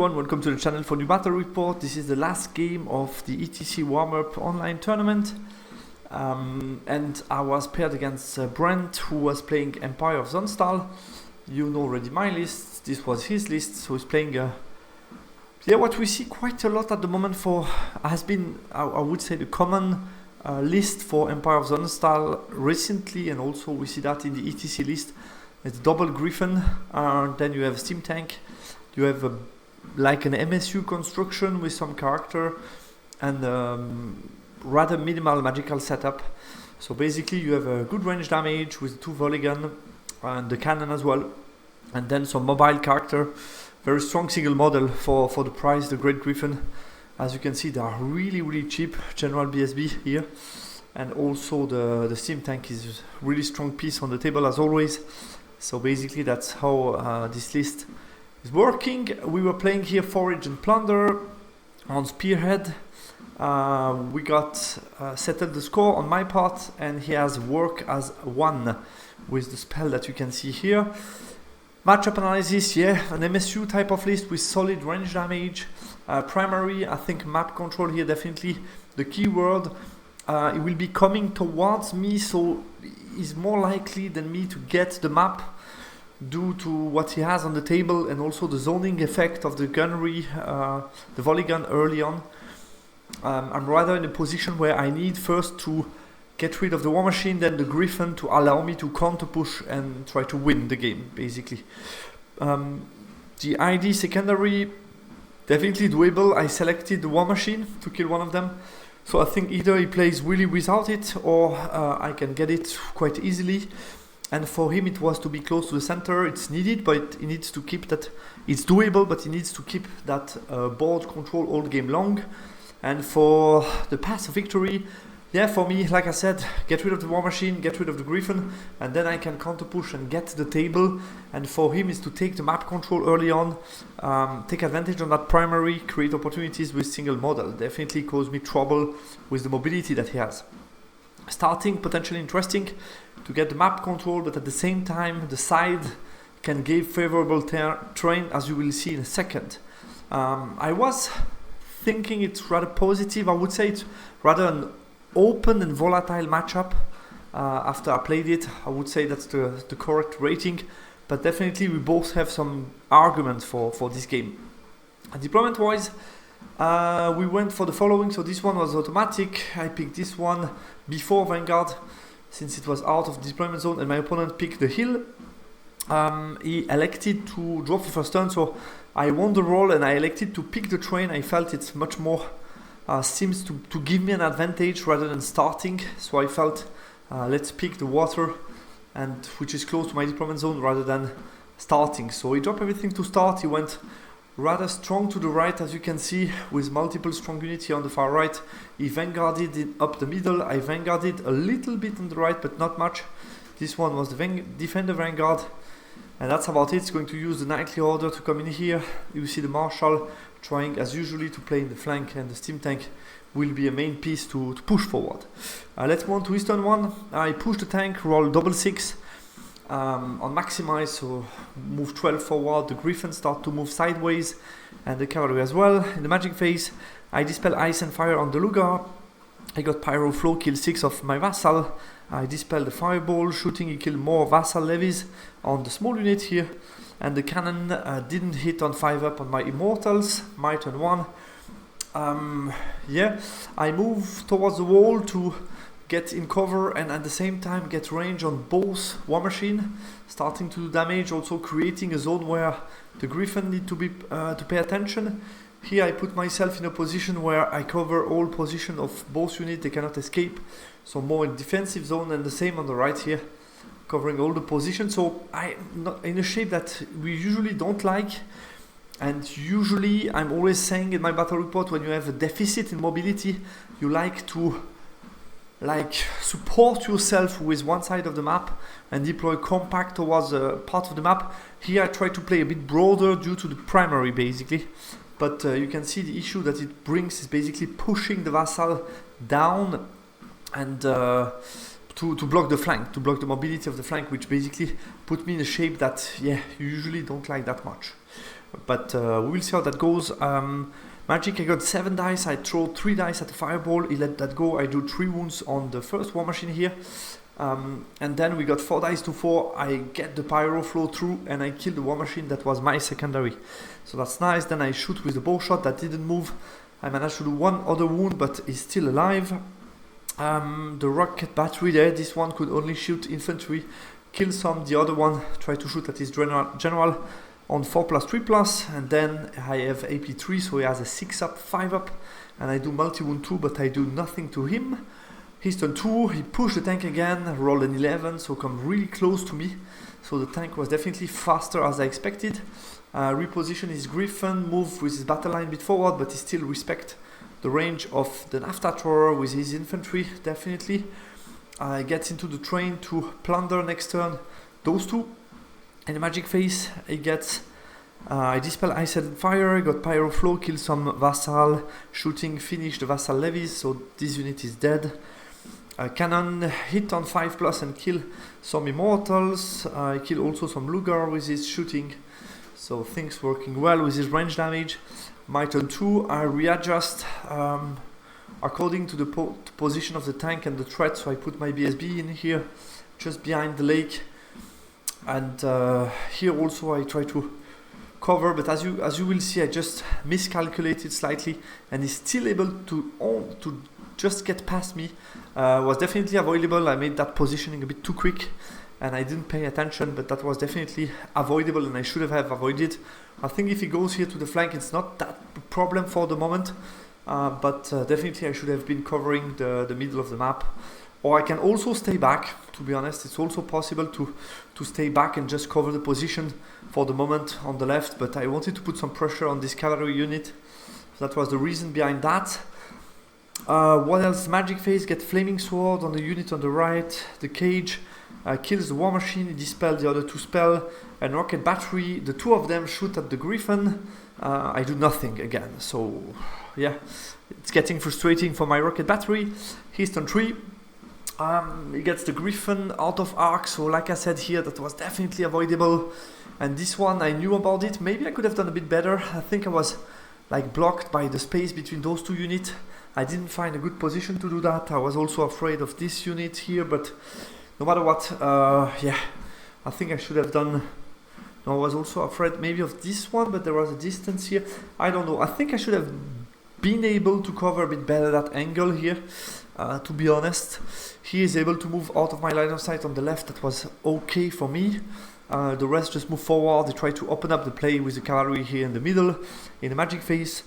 everyone, welcome to the channel for new battle report. This is the last game of the ETC warm-up online tournament, and I was paired against Brent, who was playing Empire of Sonnstahl. You know already my list, this was his list, so he's playing what we see quite a lot at the moment for has been, I would say, the common list for Empire of Sonnstahl recently, and also we see that in the ETC list. It's double Griffin, then you have a steam tank, you have like an MSU construction with some character, and rather minimal magical setup. So basically you have a good range damage with 2 volley gun and the cannon as well, and then some mobile character. Very strong single model for the price, the Great Griffin. As you can see, they are really cheap. General BSB here, and also the steam tank is a really strong piece on the table as always. So basically that's how this list is working. We were playing here Forage and Plunder on Spearhead. We got settled the score on my part, and he has work as 1 with the spell that you can see here. Matchup analysis, yeah, an MSU type of list with solid range damage. Primary, I think map control here definitely the keyword. It will be coming towards me, so he's more likely than me to get the map due to what he has on the table, and also the zoning effect of the gunnery, the volley gun early on. I'm rather in a position where I need first to get rid of the war machine, then the Griffin to allow me to counter push and try to win the game, basically. The ID secondary, definitely doable. I selected the war machine to kill one of them. So I think either he plays really without it, or I can get it quite easily. And for him it was to be close to the center. It's needed, but he needs to keep that. It's doable, but he needs to keep that board control all game long. And for the path of victory, yeah, for me, like I said, get rid of the war machine, get rid of the Griffin, and then I can counter push and get the table. And for him is to take the map control early on, take advantage on that primary, create opportunities with single model. Definitely cause me trouble with the mobility that he has. Starting potentially interesting to get the map control, but at the same time the side can give favorable terrain, as you will see in a second. I was thinking it's rather positive. I would say it's rather an open and volatile matchup. After I played it, I would say that's the correct rating, but definitely we both have some arguments for this game. Deployment wise, we went for the following. So this one was automatic. I picked this one before Vanguard since it was out of deployment zone, and my opponent picked the hill. He elected to drop the first turn, so I won the roll and I elected to pick the train. I felt it's much more seems to give me an advantage rather than starting, so I felt let's pick the water, and which is close to my deployment zone, rather than starting. So he dropped everything to start. He went rather strong to the right, as you can see, with multiple strong units here on the far right. He vanguarded it up the middle. I vanguarded a little bit on the right, but not much. This one was the defender vanguard, and that's about it. It's going to use the knightly order to come in here. You see the marshal trying as usually to play in the flank, and the steam tank will be a main piece to push forward. Let's move on to Eastern one. I push the tank, roll double 6 on maximize, so move 12 forward. The Griffin start to move sideways, and the cavalry as well. In the magic phase, I dispel ice and fire on the Lugar. I got pyro flow, kill 6 of my vassal. I dispel the fireball shooting, he killed more vassal levies on the small unit here. And the cannon didn't hit on 5 up on my immortals. My turn 1. Yeah, I move towards the wall to get in cover, and at the same time get range on both war machine, starting to do damage, also creating a zone where the Griffin need to be to pay attention. Here I put myself in a position where I cover all position of both units, they cannot escape, so more in defensive zone, and the same on the right here, covering all the positions. So I'm not in a shape that we usually don't like, and usually I'm always saying in my battle report, when you have a deficit in mobility, you like to support yourself with one side of the map and deploy compact towards a part of the map. Here I try to play a bit broader due to the primary, basically, but you can see the issue that it brings is basically pushing the vassal down and to block the flank, to block the mobility of the flank, which basically put me in a shape that, yeah, you usually don't like that much. but we will see how that goes. Magic, I got 7 dice, I throw 3 dice at the fireball, he let that go, I do 3 wounds on the first war machine here. And then we got 4 dice to 4, I get the pyro flow through and I kill the war machine. That was my secondary. So that's nice. Then I shoot with the bow shot, that didn't move. I managed to do 1 other wound, but he's still alive. The rocket battery there, this one could only shoot infantry, kill some. The other one try to shoot at his general on 4+, 3+, and then I have AP3, so he has a 6 up, 5 up, and I do multi-wound 2, but I do nothing to him. He's turn 2, he pushed the tank again, rolled an 11, so come really close to me. So the tank was definitely faster as I expected. Reposition his Griffin, move with his battle line a bit forward, but he still respect the range of the naphtha thrower with his infantry, definitely. Gets into the train to plunder next turn those 2. In the magic phase, he gets I dispel ice and fire, got pyro flow, kill some vassal, shooting, finish the vassal levies, so this unit is dead. Cannon hit on 5+ and kill some immortals. Kill also some Lugar with his shooting, so things working well with his range damage. My turn 2, I readjust according to the position of the tank and the threat, so I put my BSB in here, just behind the lake. And here also I try to cover, but as you will see, I just miscalculated slightly, and he's still able to just get past me. Was definitely avoidable. I made that positioning a bit too quick, and I didn't pay attention, but that was definitely avoidable, and I should have avoided. I think if he goes here to the flank, it's not that problem for the moment, but definitely I should have been covering the middle of the map. Or I can also stay back, to be honest. It's also possible to stay back and just cover the position for the moment on the left, but I wanted to put some pressure on this cavalry unit. So that was the reason behind that. What else? Magic phase, get flaming sword on the unit on the right. The cage kills the war machine, dispel the other 2 spell, and rocket battery. The 2 of them shoot at the Griffin. I do nothing again, so yeah, it's getting frustrating for my rocket battery. He's turn 3. He gets the Griffin out of arc, so like I said here, that was definitely avoidable. And this one, I knew about it. Maybe I could have done a bit better. I think I was like blocked by the space between those 2 units. I didn't find a good position to do that. I was also afraid of this unit here, but no matter what, yeah, I think I should have done. No, I was also afraid maybe of this one, but there was a distance here. I don't know. I think I should have been able to cover a bit better that angle here, to be honest. He is able to move out of my line of sight on the left. That was okay for me. The rest just move forward. They try to open up the play with the cavalry here in the middle. In the magic phase,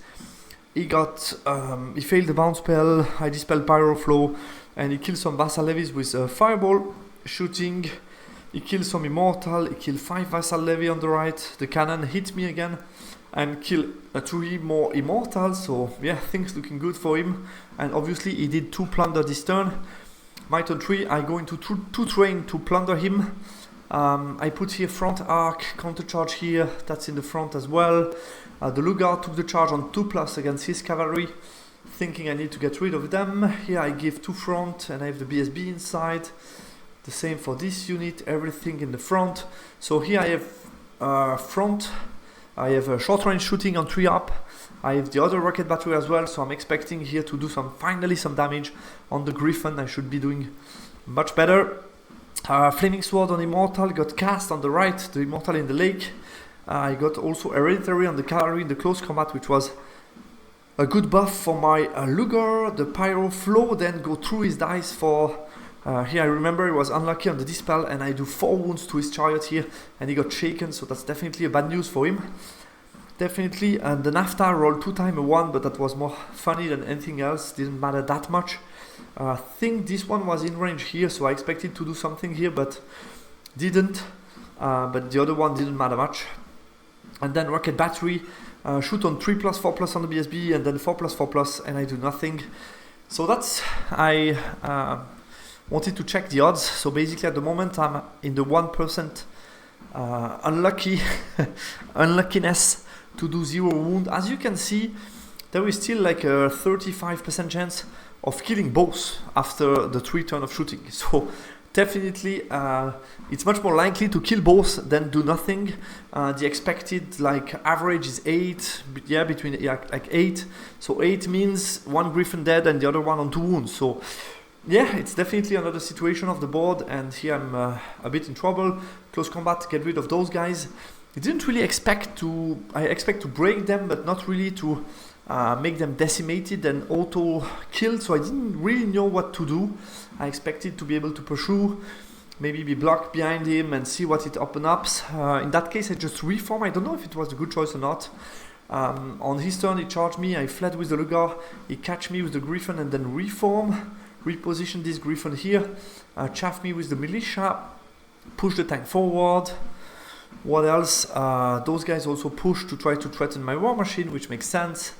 he failed the bounce spell. I dispelled pyro flow, and he killed some vassal levies with a fireball shooting. He killed some immortal. He killed 5 vassal levy on the right. The cannon hit me again and killed 3 more immortals. So yeah, things looking good for him. And obviously he did 2 plunder this turn. My turn 3, I go into 2 train to plunder him. I put here front arc, counter charge here, that's in the front as well. The Lugar took the charge on 2+ against his cavalry, thinking I need to get rid of them. Here I give 2 front and I have the BSB inside. The same for this unit, everything in the front. So here I have front, I have a short range shooting on 3 up. I have the other rocket battery as well, so I'm expecting here to do finally some damage on the Griffin. I should be doing much better. Flaming sword on immortal, got cast on the right, the immortal in the lake. I got also hereditary on the cavalry in the close combat, which was a good buff for my Lugar. The pyro flow then go through his dice for here I remember he was unlucky on the dispel, and I do 4 wounds to his chariot here, and he got shaken, so that's definitely a bad news for him. Definitely. And the naphtha rolled 2 times a 1, but that was more funny than anything else, didn't matter that much. I think this one was in range here, so I expected to do something here, but didn't. But the other one didn't matter much. And then rocket battery, shoot on 3+, 4+ on the BSB, and then 4+, 4+, and I do nothing. So that's, I wanted to check the odds. So basically at the moment I'm in the 1% unluckiness to do 0 wound. As you can see, there is still like a 35% chance of killing both after the 3 turn of shooting. So definitely it's much more likely to kill both than do nothing. The expected like average is 8, yeah, between like 8. So 8 means one griffin dead and the other one on 2 wounds. So yeah, it's definitely another situation of the board, and here I'm a bit in trouble. Close combat, get rid of those guys. I didn't really expect to. I expect to break them, but not really to make them decimated and auto killed. So I didn't really know what to do. I expected to be able to pursue, maybe be blocked behind him and see what it opens up. In that case, I just reform. I don't know if it was a good choice or not. On his turn, he charged me. I fled with the Lugar. He catch me with the Griffin and then reform. Reposition this Griffin here. Chaff me with the militia. Push the tank forward. What else? Those guys also push to try to threaten my war machine, which makes sense.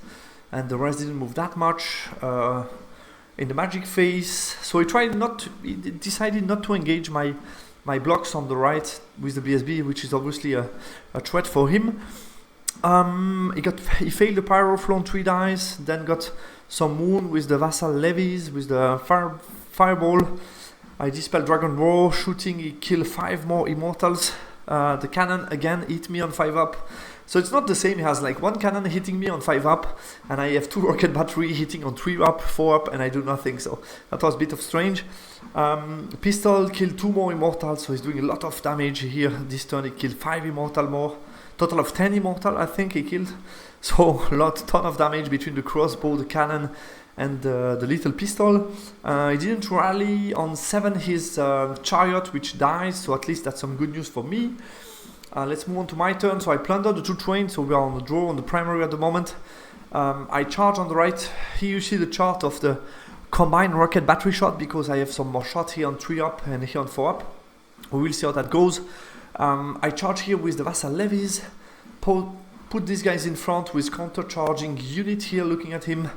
And the rest didn't move that much. In the magic phase, so he decided not to engage my blocks on the right with the BSB, which is obviously a threat for him. He failed the pyro flow on 3 dice, then got some wound with the vassal levies, with the fireball. I dispelled dragon roar, shooting, he killed 5 more immortals. The cannon again hit me on 5 up. So it's not the same. He has like 1 cannon hitting me on 5 up, and I have 2 rocket battery hitting on 3 up, 4 up, and I do nothing. So that was a bit of strange. Pistol killed 2 more immortals, so he's doing a lot of damage here. This turn he killed 5 immortal more. Total of 10 immortal, I think he killed. So ton of damage between the crossbow, the cannon, and the little pistol. He didn't rally on 7 his chariot, which dies. So at least that's some good news for me. Let's move on to my turn. So I plundered the 2 trains, so we are on the draw on the primary at the moment. I charge on the right. Here you see the chart of the combined rocket battery shot, because I have some more shots here on 3 up and here on 4 up. We will see how that goes. I charge here with the vassal levies. Put these guys in front with counter-charging unit here looking at him.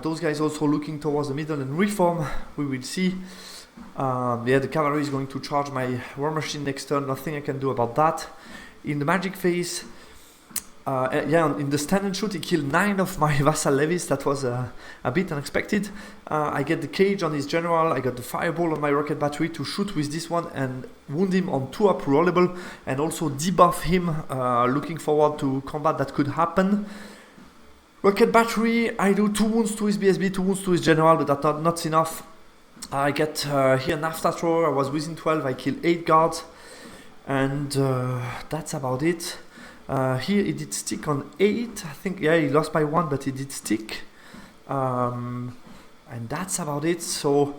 Those guys also looking towards the middle and reform. We will see. Yeah, the cavalry is going to charge my war machine next turn. Nothing I can do about that. In the magic phase, in the stand and shoot, he killed 9 of my vassal levies. That was a bit unexpected. I get the cage on his general. I got the fireball on my rocket battery to shoot with this one and wound him on 2 up rollable, and also debuff him. Looking forward to combat that could happen. Rocket battery, I do 2 wounds to his BSB, 2 wounds to his general, but that's not enough. I get here Nafta thrower. I was within 12. I killed 8 guards, and that's about it. Here he did stick on 8. I think, yeah, he lost by 1, but he did stick. And that's about it. So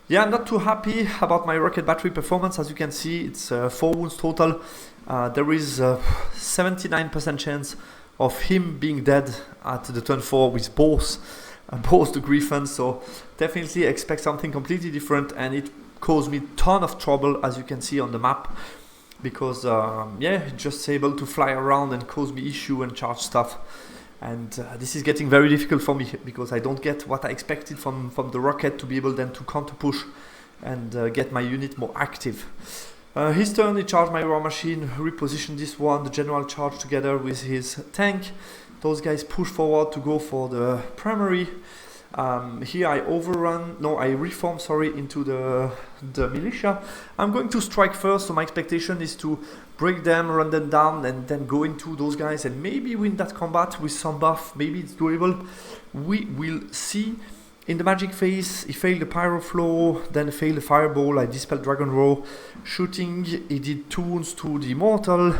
yeah, I'm not too happy about my rocket battery performance. As you can see, it's 4 wounds total. There is a 79% chance of him being dead at the turn 4 with both the griffins. So definitely expect something completely different, and it caused me a ton of trouble, as you can see on the map, because just able to fly around and cause me issue and charge stuff. And this is getting very difficult for me, because I don't get what I expected from the rocket to be able then to counter push and get my unit more active. His turn, he charged my war machine, repositioned this one, the general charged together with his tank. Those guys push forward to go for the primary. Here I reform, into the militia. I'm going to strike first, so my expectation is to break them, run them down, and then go into those guys and maybe win that combat with some buff. Maybe it's doable. We will see. In the magic phase, he failed the pyro flow, then failed the fireball. I dispelled dragon roar. Shooting, he did 2 wounds to the immortal.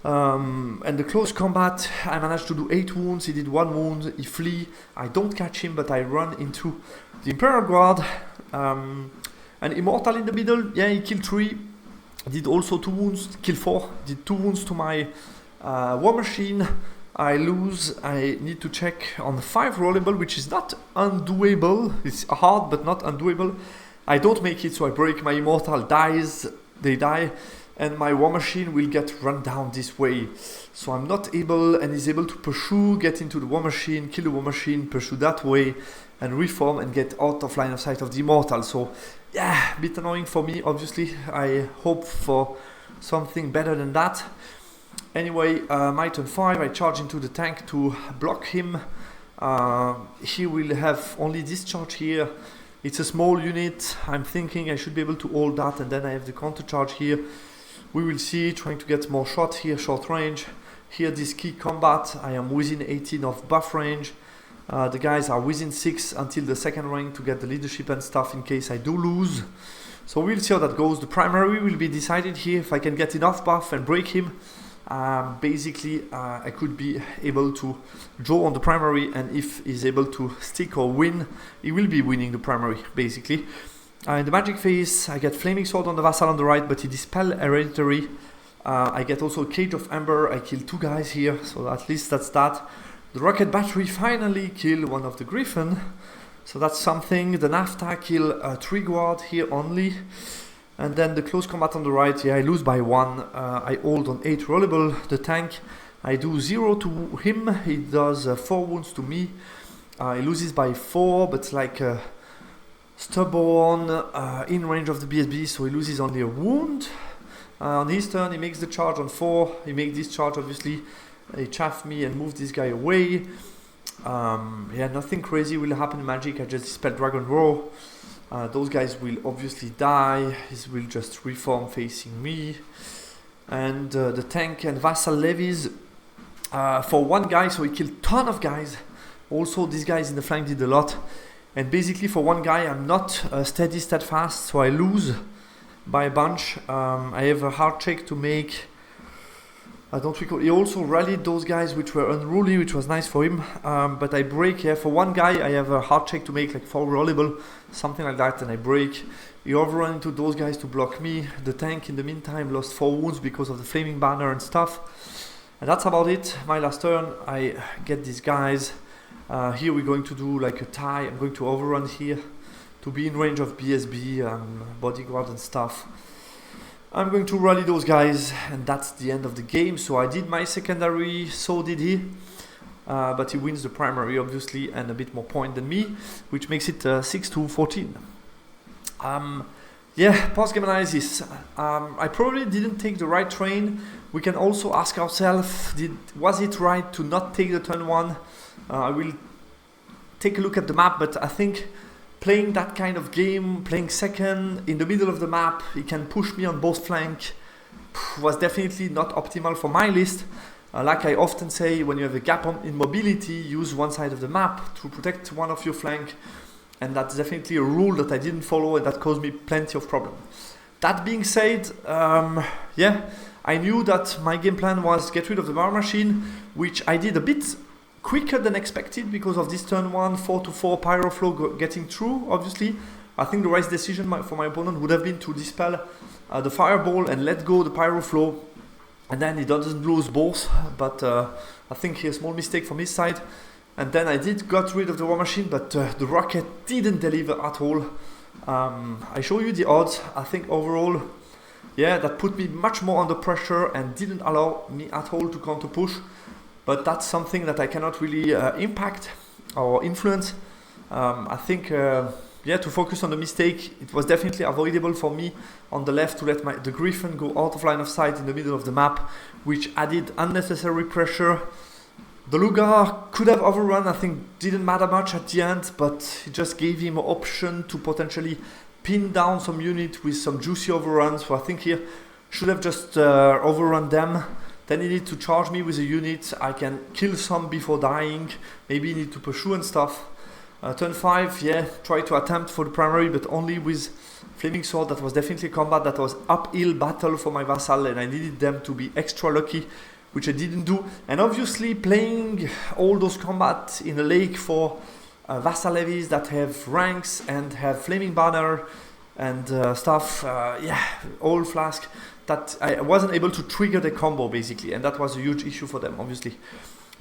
And the close combat, I managed to do 8 wounds. He did 1 wound. He flee. I don't catch him, but I run into the Imperial Guard. And immortal in the middle, yeah, he killed 3. Did also 2 wounds, killed 4. Did 2 wounds to my war machine. I lose. I need to check on the 5 rollable, which is not undoable. It's hard, but not undoable. I don't make it, so I break. My immortal dies. They die, and my war machine will get run down this way. So I'm not able, and is able to pursue, get into the war machine, kill the war machine, pursue that way, and reform and get out of line of sight of the immortal. So yeah, a bit annoying for me. Obviously, I hope for something better than that. Anyway, my turn 5, I charge into the tank to block him. He will have only this charge here. It's a small unit. I'm thinking I should be able to hold that, and then I have the counter charge here. We will see, trying to get more shots here, short range. Here this key combat, I am within 18 of buff range. The guys are within 6 until the second rank to get the leadership and stuff in case I do lose. So we'll see how that goes. The primary will be decided here. If I can get enough buff and break him, basically I could be able to draw on the primary, and if he's able to stick or win, he will be winning the primary basically. In the magic phase, I get Flaming Sword on the Vassal on the right, but he dispel Hereditary. I get also Cage of Ember. I kill 2 guys here, so at least that's that. The Rocket Battery finally kill one of the Griffin, so that's something. The NAFTA kill 3 guard here only. And then the close combat on the right, yeah, I lose by 1. I hold on 8 rollable. The tank, I do 0 to him. He does 4 wounds to me. He loses by 4, but like stubborn in range of the BSB, so he loses only a wound. On his turn, he makes the charge on 4. He makes this charge, obviously. He chaff me and move this guy away. Yeah, nothing crazy will happen in Magic. I just dispel Dragon Roar. Those guys will obviously die. He will just reform facing me. And the tank and Vassal levies for 1 guy, so he killed ton of guys. Also, these guys in the flank did a lot. And basically for 1 guy, I'm not steady, steadfast, so I lose by a bunch. I have a hard check to make. I don't recall. He also rallied those guys which were unruly, which was nice for him. But I break here. For 1 guy, I have a hard check to make, like 4 rollable, something like that, and I break. He overrun into those guys to block me. The tank, in the meantime, lost 4 wounds because of the flaming banner and stuff. And that's about it. My last turn, I get these guys. Here we're going to do like a tie. I'm going to overrun here to be in range of BSB, bodyguard and stuff. I'm going to rally those guys, and that's the end of the game. So I did my secondary, so did he. But he wins the primary, obviously, and a bit more point than me, which makes it 6-14. Yeah, post-game analysis. I probably didn't take the right train. We can also ask ourselves, was it right to not take the turn 1? I will take a look at the map, but I think playing that kind of game, playing second in the middle of the map, he can push me on both flanks, was definitely not optimal for my list. Like I often say, when you have a gap in mobility, use one side of the map to protect one of your flank, and that's definitely a rule that I didn't follow, and that caused me plenty of problems. That being said, yeah, I knew that my game plan was get rid of the War Machine, which I did a bit quicker than expected because of this turn 1 4-4 Pyro Flow getting through. Obviously, I think the right decision for my opponent would have been to dispel the Fireball and let go the Pyro Flow, and then he doesn't lose both. But I think here a small mistake from his side. And then I did got rid of the War Machine, but the Rocket didn't deliver at all. I show you the odds. I think overall, yeah, that put me much more under pressure and didn't allow me at all to counter push. But that's something that I cannot really impact or influence. I think, yeah, to focus on the mistake, it was definitely avoidable for me on the left to let the Griffin go out of line of sight in the middle of the map, which added unnecessary pressure. The Lugar could have overrun, I think didn't matter much at the end, but it just gave him an option to potentially pin down some unit with some juicy overruns. So I think here should have just overrun them. Then he need to charge me with a unit. I can kill some before dying. Maybe he need to pursue and stuff. Turn 5, yeah, try to attempt for the primary, but only with Flaming Sword. That was definitely combat that was uphill battle for my Vassal, and I needed them to be extra lucky, which I didn't do. And obviously playing all those combat in a lake for Vassal levies that have ranks and have Flaming Banner and stuff, yeah, all flask, that I wasn't able to trigger the combo basically, and that was a huge issue for them, obviously.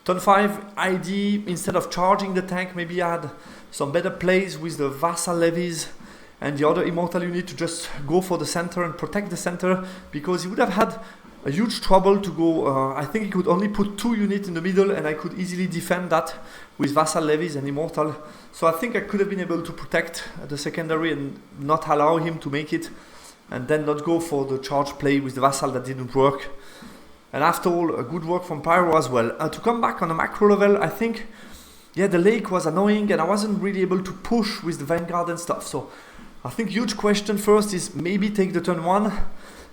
Turn 5, ID, instead of charging the tank, maybe I had some better plays with the Vassal levies and the other Immortal unit to just go for the center and protect the center, because he would have had a huge trouble to go. I think he could only put 2 units in the middle, and I could easily defend that with Vassal levies and Immortal. So I think I could have been able to protect the secondary and not allow him to make it, and then not go for the charge play with the Vassal that didn't work. And after all, a good work from Pyro as well. To come back on a macro level, I think, yeah, the lake was annoying and I wasn't really able to push with the Vanguard and stuff. So I think huge question first is maybe take the turn 1.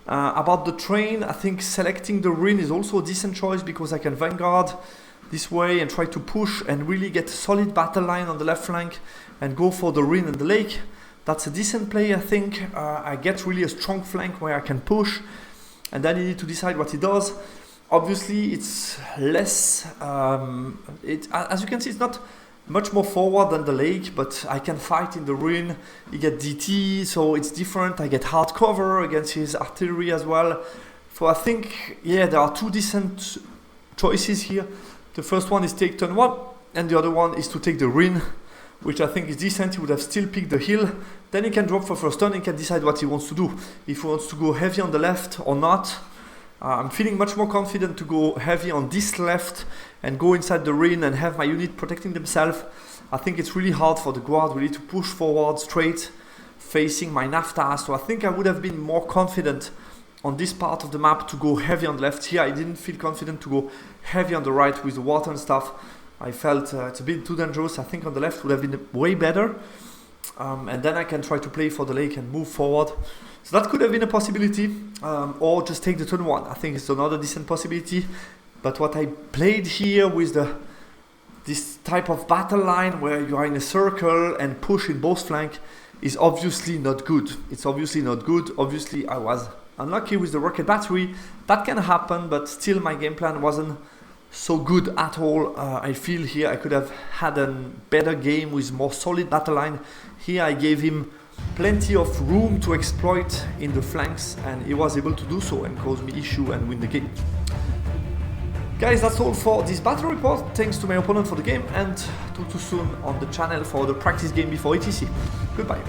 About the train, I think selecting the Rin is also a decent choice because I can Vanguard this way and try to push and really get a solid battle line on the left flank and go for the Rin and the lake. That's a decent play, I think. I get really a strong flank where I can push, and then you need to decide what he does. Obviously, it's less, as you can see, it's not much more forward than the lake, but I can fight in the Rin. You get DT, so it's different. I get hard cover against his artillery as well. So I think, yeah, there are two decent choices here. The first one is take turn 1, and the other one is to take the Rin, which I think is decent. He would have still picked the hill. Then he can drop for first turn and can decide what he wants to do. If he wants to go heavy on the left or not. I'm feeling much more confident to go heavy on this left and go inside the Rin and have my unit protecting themselves. I think it's really hard for the guard really to push forward straight facing my NAFTA. So I think I would have been more confident on this part of the map to go heavy on the left. Here I didn't feel confident to go heavy on the right with the water and stuff. I felt it's a bit too dangerous. I think on the left would have been way better. And then I can try to play for the lake and move forward. So that could have been a possibility, or just take the turn 1. I think it's another decent possibility. But what I played here with this type of battle line where you are in a circle and push in both flanks is obviously not good. It's obviously not good. Obviously I was unlucky with the rocket battery. That can happen, but still my game plan wasn't so good at all. I feel here I could have had a better game with more solid battle line. Here I gave him plenty of room to exploit in the flanks and he was able to do so and cause me issue and win the game. Guys, that's all for this battle report. Thanks to my opponent for the game and talk to you soon on the channel for the practice game before ETC. Goodbye.